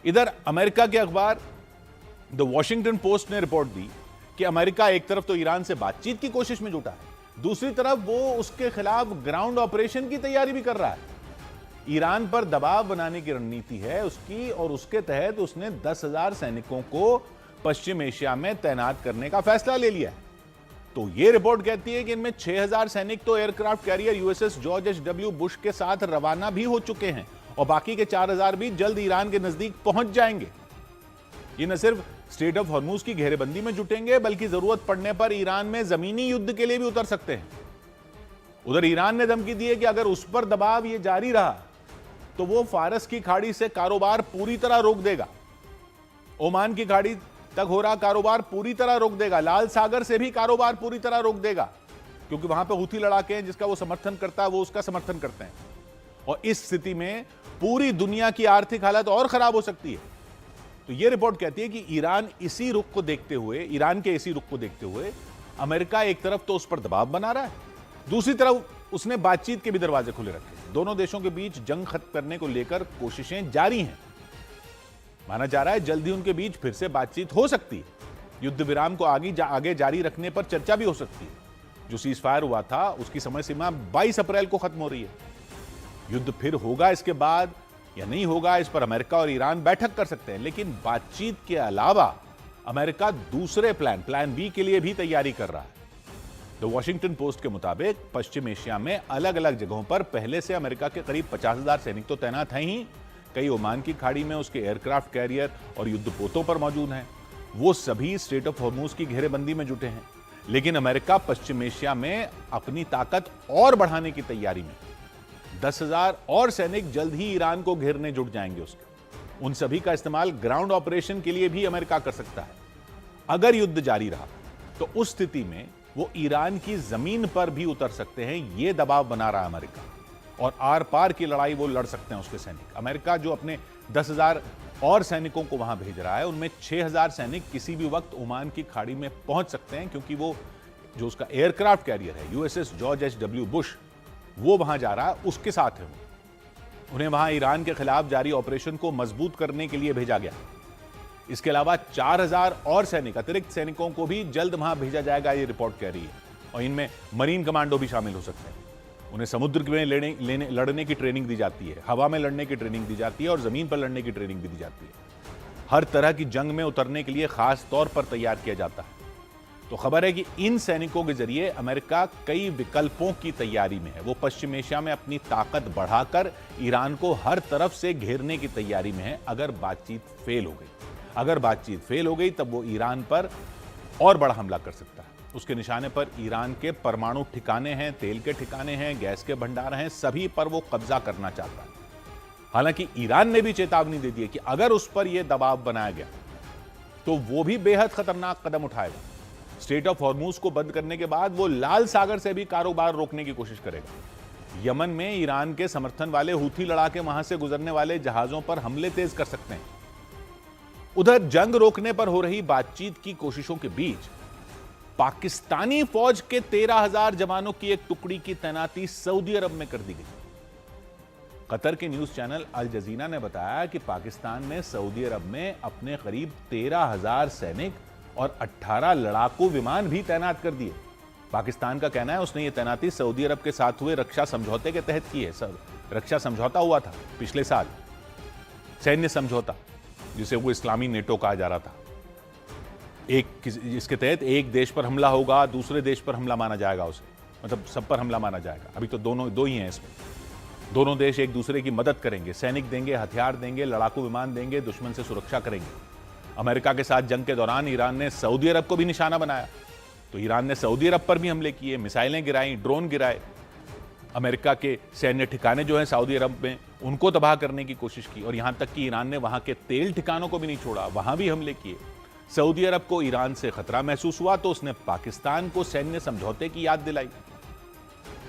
इधर अमेरिका के अखबार द वॉशिंगटन पोस्ट ने रिपोर्ट दी कि अमेरिका एक तरफ तो ईरान से बातचीत की कोशिश में जुटा है, दूसरी तरफ वो उसके खिलाफ ग्राउंड ऑपरेशन की तैयारी भी कर रहा है। ईरान पर दबाव बनाने की रणनीति है उसकी, और उसके तहत उसने 10,000 सैनिकों को पश्चिम एशिया में तैनात करने का फैसला ले लिया है। तो यह रिपोर्ट कहती है कि इनमें 6,000 सैनिक तो aircraft carrier USS George HW. Bush के साथ रवाना भी हो चुके हैं और बाकी के 4,000 भी जल्द ईरान के नजदीक पहुंच जाएंगे। ये न सिर्फ स्ट्रेट ऑफ हॉर्मूज की घेरेबंदी में जुटेंगे, बल्कि जरूरत पड़ने पर ईरान में जमीनी युद्ध के लिए भी उतर सकते हैं। उधर ईरान ने धमकी दी है कि अगर उस पर दबाव ये जारी रहा तो वो फारस की खाड़ी से कारोबार पूरी तरह रोक देगा, ओमान की खाड़ी तक हो रहा कारोबार पूरी तरह रोक देगा, लाल सागर से भी कारोबार पूरी तरह रोक देगा, क्योंकि वहां पे हूथी लड़ाके हैं, जिसका वो समर्थन करता है वो उसका समर्थन करते हैं। और इस स्थिति में पूरी दुनिया की आर्थिक हालत और खराब हो सकती है। तो यह रिपोर्ट कहती है कि ईरान के इसी रुख को देखते हुए अमेरिका एक तरफ तो उस पर दबाव बना रहा है, दूसरी तरफ उसने बातचीत के भी दरवाजे खुले रखे। दोनों देशों के बीच जंग खत्म करने को लेकर कोशिशें जारी हैं। माना जा रहा है जल्दी उनके बीच फिर से बातचीत हो सकती है। युद्ध विराम को आगे जारी रखने पर चर्चा भी हो सकती है। जो सीज फायर हुआ था उसकी समय सीमा 22 अप्रैल को खत्म हो रही है। युद्ध फिर होगा इसके बाद या नहीं होगा, इस पर अमेरिका और ईरान बैठक कर सकते हैं, लेकिन बातचीत के अलावा अमेरिका दूसरे प्लान बी के लिए भी तैयारी कर रहा है। द वॉशिंगटन पोस्ट के मुताबिक पश्चिम एशिया में अलग अलग जगहों पर पहले से अमेरिका के करीब 50,000 सैनिक तो तैनात हैं ही। कई ओमान की खाड़ी में उसके एयरक्राफ्ट कैरियर और युद्धपोतों पर मौजूद हैं। वो सभी स्ट्रेट ऑफ हॉर्मूज की घेरेबंदी में जुटे हैं। लेकिन अमेरिका पश्चिम एशिया में अपनी ताकत और बढ़ाने की तैयारी में 10,000 और सैनिक जल्द ही ईरान को घेरने जुट जाएंगे। उसके उन सभी का इस्तेमाल ग्राउंड ऑपरेशन के लिए भी अमेरिका कर सकता है। अगर युद्ध जारी रहा तो उस स्थिति में वो ईरान की जमीन पर भी उतर सकते हैं। यह दबाव बना रहा है अमेरिका, और आर पार की लड़ाई वो लड़ सकते हैं उसके सैनिक। अमेरिका जो अपने 10,000 और सैनिकों को वहां भेज रहा है, उनमें 6,000 सैनिक किसी भी वक्त ओमान की खाड़ी में पहुंच सकते हैं, क्योंकि वो जो उसका एयरक्राफ्ट कैरियर है यूएसएस जॉर्ज एच.डब्ल्यू. बुश, वो वहां जा रहा है, उसके साथ है। उन्हें वहां ईरान के खिलाफ जारी ऑपरेशन को मजबूत करने के लिए भेजा गया। इसके अलावा 4,000 और सैनिक, अतिरिक्त सैनिकों को भी जल्द वहां भेजा जाएगा, ये रिपोर्ट कह रही है। और इनमें मरीन कमांडो भी शामिल हो सकते हैं। उन्हें समुद्र में लड़ने की ट्रेनिंग दी जाती है, हवा में लड़ने की ट्रेनिंग दी जाती है, और जमीन पर लड़ने की ट्रेनिंग भी दी जाती है। हर तरह की जंग में उतरने के लिए खास तौर पर तैयार किया जाता है। तो खबर है कि इन सैनिकों के जरिए अमेरिका कई विकल्पों की तैयारी में है। वो पश्चिम एशिया में अपनी ताकत बढ़ाकर ईरान को हर तरफ से घेरने की तैयारी में है। अगर बातचीत फेल हो गई तब वो ईरान पर और बड़ा हमला कर सकता है। उसके निशाने पर ईरान के परमाणु ठिकाने हैं, तेल के ठिकाने हैं, गैस के भंडार हैं, सभी पर वो कब्जा करना चाहता है। हालांकि ईरान ने भी चेतावनी दे दी है कि अगर उस पर यह दबाव बनाया गया तो वो भी बेहद खतरनाक कदम उठाएगा। स्ट्रेट ऑफ हॉर्मूज को बंद करने के बाद वो लाल सागर से भी कारोबार रोकने की कोशिश करेगा। यमन में ईरान के समर्थन वाले हूथी लड़ाके वहां से गुजरने वाले जहाजों पर हमले तेज कर सकते हैं। उधर जंग रोकने पर हो रही बातचीत की कोशिशों के बीच पाकिस्तानी फौज के 13,000 जवानों की एक टुकड़ी की तैनाती सऊदी अरब में कर दी गई। कतर के न्यूज चैनल अल जजीरा ने बताया कि पाकिस्तान ने सऊदी अरब में अपने करीब 13,000 सैनिक और 18 लड़ाकू विमान भी तैनात कर दिए। पाकिस्तान का कहना है उसने ये तैनाती सऊदी अरब के साथ हुए रक्षा समझौते के तहत की है। रक्षा समझौता हुआ था पिछले साल, सैन्य समझौता, जिसे वो इस्लामी नेटो कहा जा रहा था। इसके तहत एक देश पर हमला होगा, दूसरे देश पर हमला माना जाएगा उसे, मतलब सब पर हमला माना जाएगा। अभी तो दो ही हैं इसमें। दोनों देश एक दूसरे की मदद करेंगे, सैनिक देंगे, हथियार देंगे, लड़ाकू विमान देंगे, दुश्मन से सुरक्षा करेंगे। अमेरिका के साथ जंग के दौरान ईरान ने सऊदी अरब को भी निशाना बनाया, तो ईरान ने सऊदी अरब पर भी हमले किए, मिसाइलें गिराई, ड्रोन गिराए। अमेरिका के सैन्य ठिकाने जो हैं सऊदी अरब में, उनको तबाह करने की कोशिश की, और यहां तक कि ईरान ने वहां के तेल ठिकानों को भी नहीं छोड़ा, वहां भी हमले किए। सऊदी अरब को ईरान से खतरा महसूस हुआ तो उसने पाकिस्तान को सैन्य समझौते की याद दिलाई।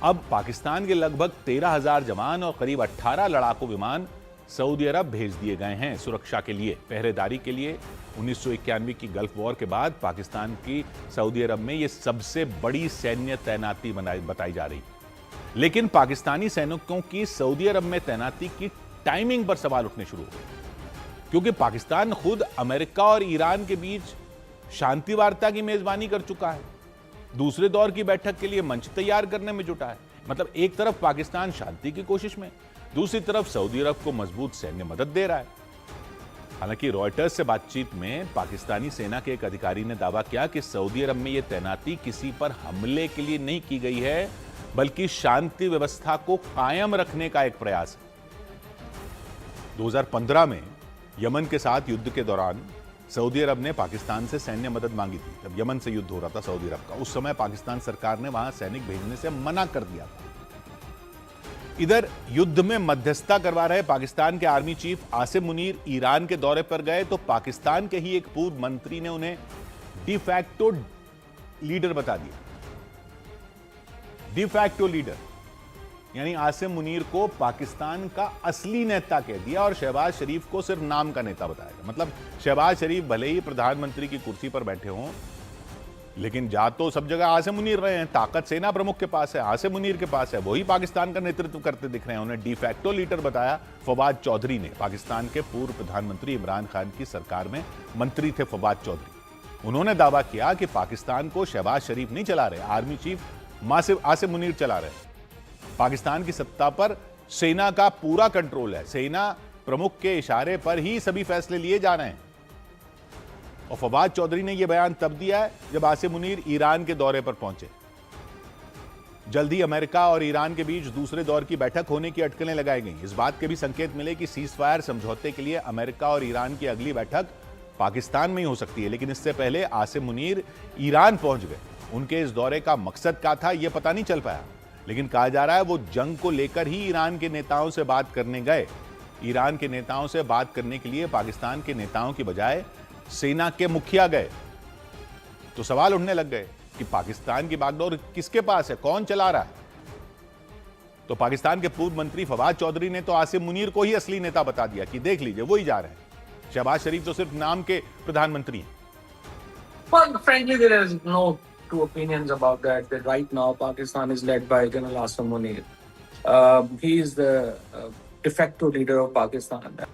अब पाकिस्तान के लगभग 13,000 जवान और करीब 18 लड़ाकू विमान सऊदी अरब भेज दिए गए हैं सुरक्षा के लिए, पहरेदारी के लिए। 1991 की गल्फ वॉर के बाद पाकिस्तान की सऊदी अरब में यह सबसे बड़ी सैन्य तैनाती बताई जा रही। लेकिन पाकिस्तानी सैनिकों की सऊदी अरब में तैनाती की टाइमिंग पर सवाल उठने शुरू हो गए। क्योंकि पाकिस्तान खुद अमेरिका और ईरान के बीच शांति वार्ता की मेजबानी कर चुका है, दूसरे दौर की बैठक के लिए मंच तैयार करने में जुटा है। मतलब एक तरफ पाकिस्तान शांति की कोशिश में, दूसरी तरफ सऊदी अरब को मजबूत सैन्य मदद दे रहा है। हालांकि रॉयटर्स से बातचीत में पाकिस्तानी सेना के एक अधिकारी ने दावा किया कि सऊदी अरब में यह तैनाती किसी पर हमले के लिए नहीं की गई है, बल्कि शांति व्यवस्था को कायम रखने का एक प्रयास है। 2015 में यमन के साथ युद्ध के दौरान सऊदी अरब ने पाकिस्तान से सैन्य मदद मांगी थी। जब यमन से युद्ध हो रहा था सऊदी अरब का, उस समय पाकिस्तान सरकार ने वहां सैनिक भेजने से मना कर दिया था। इधर युद्ध में मध्यस्थता करवा रहे पाकिस्तान के army chief Asim Munir Iran के दौरे पर गए तो पाकिस्तान के ही एक पूर्व मंत्री ने उन्हें डिफैक्टो लीडर बता दिया। डिफैक्टो लीडर यानी आसिम मुनीर को पाकिस्तान का असली नेता कह दिया और शहबाज शरीफ को सिर्फ नाम का नेता बताया गया। मतलब शहबाज शरीफ भले ही प्रधानमंत्री की कुर्सी पर बैठे हों, लेकिन जा तो सब जगह आसिम मुनीर रहे हैं। ताकत सेना प्रमुख के पास है, आसिम मुनीर के पास है, वही पाकिस्तान का नेतृत्व करते दिख रहे हैं। उन्हें डिफैक्टो लीडर बताया फवाद चौधरी ने। पाकिस्तान के पूर्व प्रधानमंत्री इमरान खान की सरकार में मंत्री थे फवाद चौधरी। उन्होंने दावा किया कि पाकिस्तान को शहबाज शरीफ नहीं चला रहे, आर्मी चीफ आसिम मुनीर चला रहे। पाकिस्तान की सत्ता पर सेना का पूरा कंट्रोल है, सेना प्रमुख के इशारे पर ही सभी फैसले लिए जा रहे हैं। और फवाद चौधरी ने यह बयान तब दिया है जब आसिम मुनीर ईरान के दौरे पर पहुंचे। जल्द ही अमेरिका और ईरान के बीच दूसरे दौर की बैठक होने की अटकलें लगाई गई। इस बात के भी संकेत मिले कि सीज फायर समझौते के लिए अमेरिका और ईरान की अगली बैठक पाकिस्तान में ही हो सकती है। लेकिन इससे पहले आसिम मुनीर ईरान पहुंच गए। उनके इस दौरे का मकसद क्या था यह पता नहीं चल पाया, लेकिन कहा जा रहा है वो जंग को लेकर ही ईरान के नेताओं से बात करने गए। ईरान के नेताओं से बात करने के लिए पाकिस्तान के नेताओं की बजाय सेना के मुखिया गए। तो सवाल उठने लग गए कि पाकिस्तान की बागडोर किसके पास है, कौन चला रहा है। तो पाकिस्तान के पूर्व मंत्री फवाद चौधरी ने तो आसिम मुनीर को ही असली नेता बता दिया कि देख लीजिए वो ही जा रहे हैं। शहबाज शरीफ तो सिर्फ नाम के प्रधानमंत्री हैं। Well, frankly, there is no two opinions about that. That right now Pakistan is led by General Asim Munir. He is the de facto leader of Pakistan.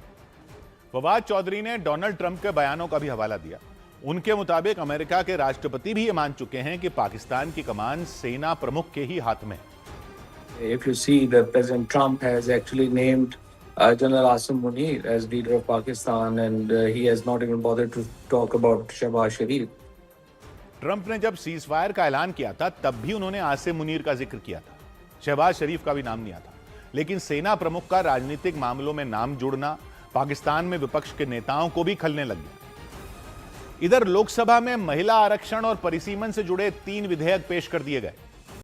Fawad Chaudhary ने डोनाल्ड ट्रंप के बयानों का भी हवाला दिया। उनके मुताबिक अमेरिका के राष्ट्रपति भी ये मान चुके हैं कि पाकिस्तान की कमान सेना प्रमुख के ही हाथ में है। If you see, the President Trump has actually named General Asim Munir as leader of Pakistan, and he has not even bothered to talk about Shehbaz Sharif. Trump ने जब सीज फायर का ऐलान किया था तब भी उन्होंने आसिम मुनीर का जिक्र किया था, शहबाज शरीफ का भी नाम नहीं आता। लेकिन सेना प्रमुख का राजनीतिक मामलों में नाम जुड़ना पाकिस्तान में विपक्ष के नेताओं को भी खलने लग गया। इधर लोकसभा में महिला आरक्षण और परिसीमन से जुड़े 3 विधेयक पेश कर दिए गए।